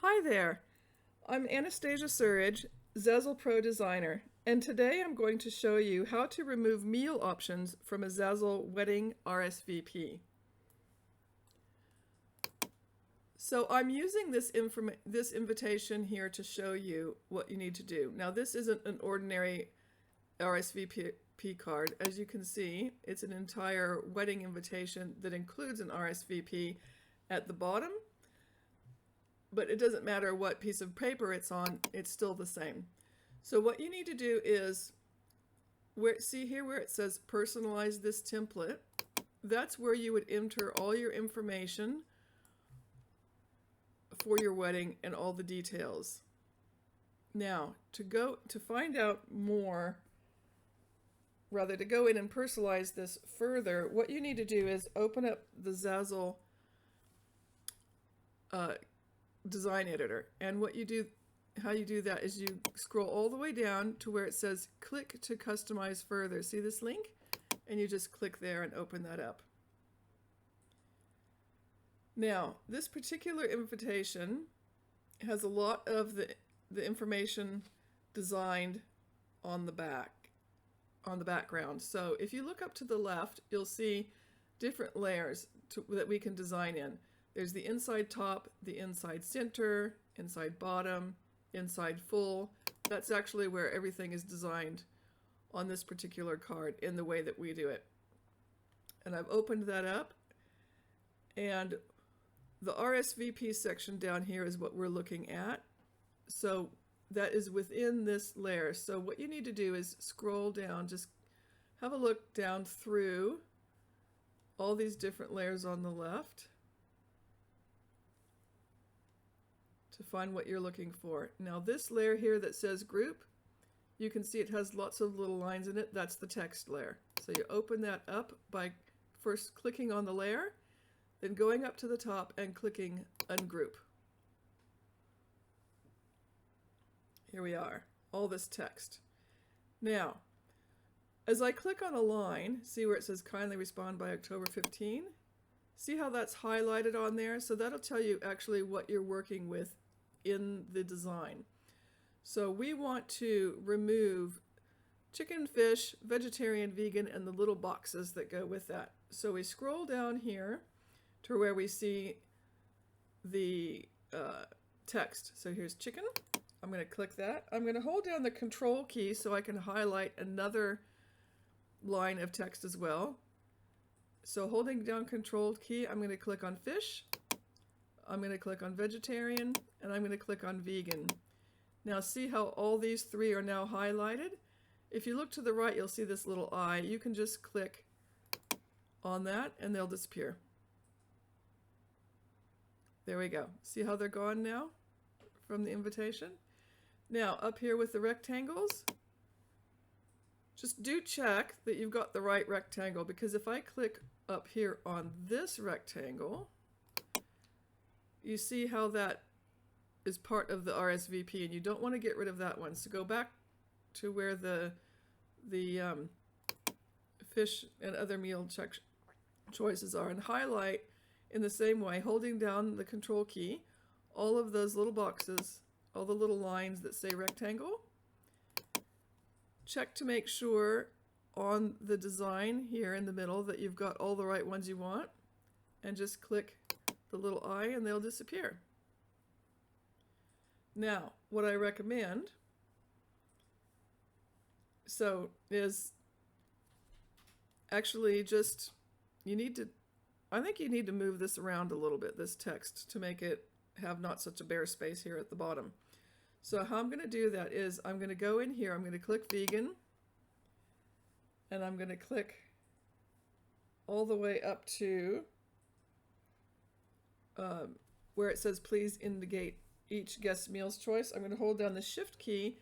Hi there, I'm Anastasia Surridge, Zazzle Pro Designer, and today I'm going to show you how to remove meal options from a Zazzle wedding RSVP. So I'm using this invitation here to show you what you need to do. Now this isn't an ordinary RSVP card. As you can see, it's an entire wedding invitation that includes an RSVP at the bottom, but it doesn't matter what piece of paper it's on, it's still the same. So what you need to do is, see here where it says personalize this template, that's where you would enter all your information for your wedding and all the details. Now, to find out more, to go in and personalize this further, what you need to do is open up the Zazzle design editor, and how you do that is you scroll all the way down to where it says click to customize further. See this link? And you just click there and open that up. Now, this particular invitation has a lot of the information designed on the background. So if you look up to the left, you'll see different layers that we can design in. There's the inside top, the inside center, inside bottom, inside full. That's actually where everything is designed on this particular card in the way that we do it. And I've opened that up, and the RSVP section down here is what we're looking at. So that is within this layer. So what you need to do is scroll down, just have a look down through all these different layers on the left to find what you're looking for. Now this layer here that says group, you can see it has lots of little lines in it. That's the text layer. So you open that up by first clicking on the layer, then going up to the top and clicking ungroup. Here we are, all this text. Now, as I click on a line, see where it says kindly respond by October 15? See how that's highlighted on there? So that'll tell you actually what you're working with in the design. So we want to remove chicken, fish, vegetarian, vegan, and the little boxes that go with that. So we scroll down here to where we see the text. So here's chicken. I'm going to click that. I'm going to hold down the control key so I can highlight another line of text as well. So holding down control key, I'm going to click on fish, I'm going to click on vegetarian, and I'm going to click on vegan. Now see how all these three are now highlighted? If you look to the right, you'll see this little eye. You can just click on that and they'll disappear. There we go. See how they're gone now from the invitation? Now up here with the rectangles, just do check that you've got the right rectangle, because if I click up here on this rectangle, you see how that is part of the RSVP, and you don't want to get rid of that one. So go back to where the fish and other meal choices are and highlight in the same way, holding down the control key, all of those little boxes, all the little lines that say rectangle. Check to make sure on the design here in the middle that you've got all the right ones you want, and just click the little eye and they'll disappear. Now, what I recommend is actually just, I think you need to move this around a little bit, this text, to make it have not such a bare space here at the bottom. So how I'm going to do that is I'm going to go in here, I'm going to click vegan, and I'm going to click all the way up to where it says please indicate each guest meal's choice. I'm going to hold down the shift key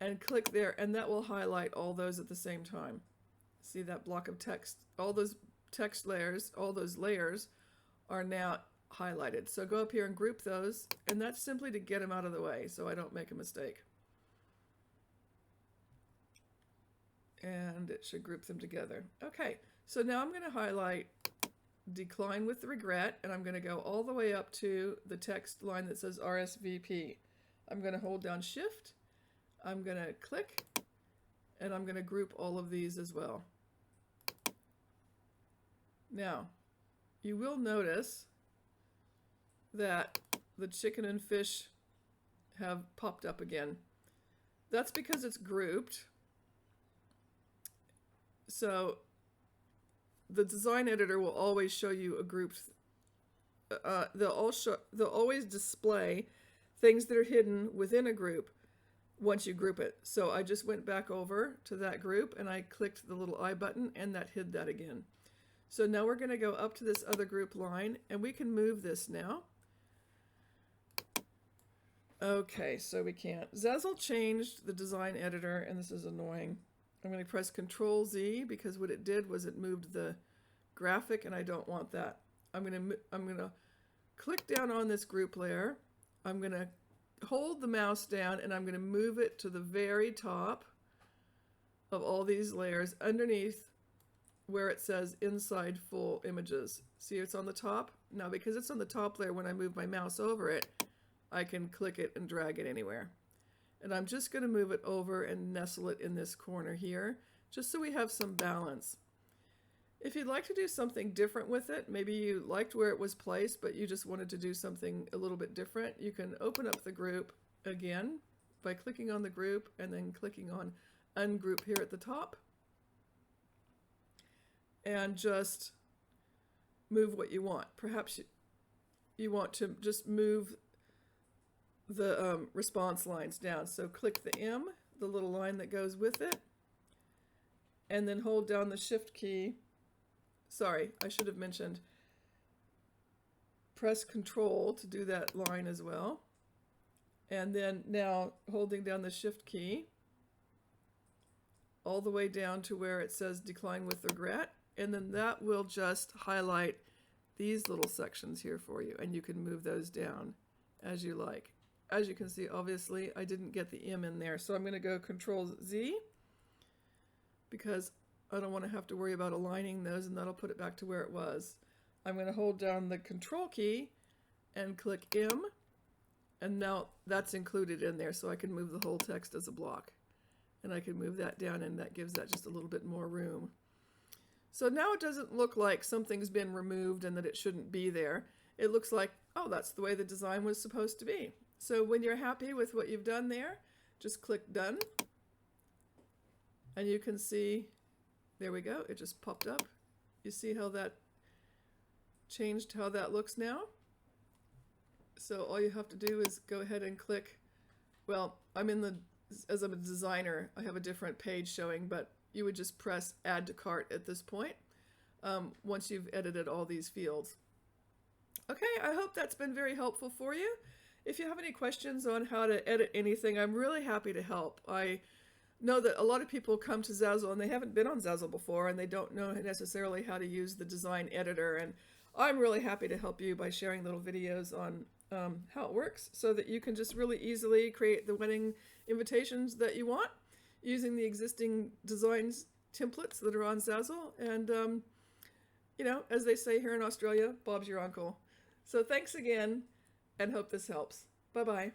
and click there, and that will highlight all those at the same time. See that block of text? All those text layers, all those layers are now highlighted. So go up here and group those, and that's simply to get them out of the way so I don't make a mistake. And it should group them together. Okay, so now I'm going to highlight decline with regret, and I'm going to go all the way up to the text line that says RSVP. I'm going to hold down Shift, I'm going to click, and I'm going to group all of these as well. Now, you will notice that the chicken and fish have popped up again. That's because it's grouped. So the design editor will always show you a group. They'll always display things that are hidden within a group once you group it. So I just went back over to that group and I clicked the little I button and that hid that again. So now we're going to go up to this other group line and we can move this now. Okay, so we can't. Zazzle changed the design editor, and this is annoying. I'm going to press Control Z because what it did was it moved the graphic, and I don't want that. I'm going to click down on this group layer. I'm going to hold the mouse down, and I'm going to move it to the very top of all these layers underneath where it says Inside Full Images. See, it's on the top? Now, because it's on the top layer, when I move my mouse over it, I can click it and drag it anywhere. And I'm just going to move it over and nestle it in this corner here, just so we have some balance. If you'd like to do something different with it, maybe you liked where it was placed, but you just wanted to do something a little bit different, you can open up the group again by clicking on the group and then clicking on Ungroup here at the top. And just move what you want. Perhaps you want to just move the response lines down. So click the M, the little line that goes with it, and then hold down the Shift key. Sorry, I should have mentioned, press Control to do that line as well. And then now holding down the Shift key all the way down to where it says Decline with Regret. And then that will just highlight these little sections here for you, and you can move those down as you like. As you can see, obviously, I didn't get the M in there, so I'm going to go Control Z because I don't want to have to worry about aligning those, and that'll put it back to where it was. I'm going to hold down the Control key and click M, and now that's included in there, so I can move the whole text as a block. And I can move that down, and that gives that just a little bit more room. So now it doesn't look like something's been removed and that it shouldn't be there. It looks like, oh, that's the way the design was supposed to be. So when you're happy with what you've done there, just click Done. And you can see, there we go, it just popped up. You see how that changed how that looks now? So all you have to do is go ahead and click, well, as I'm a designer, I have a different page showing, but you would just press Add to Cart at this point once you've edited all these fields. Okay, I hope that's been very helpful for you. If you have any questions on how to edit anything, I'm really happy to help. I know that a lot of people come to Zazzle and they haven't been on Zazzle before and they don't know necessarily how to use the design editor, and I'm really happy to help you by sharing little videos on how it works so that you can just really easily create the wedding invitations that you want using the existing designs templates that are on Zazzle. And, you know, as they say here in Australia, Bob's your uncle. So thanks again, and hope this helps. Bye-bye.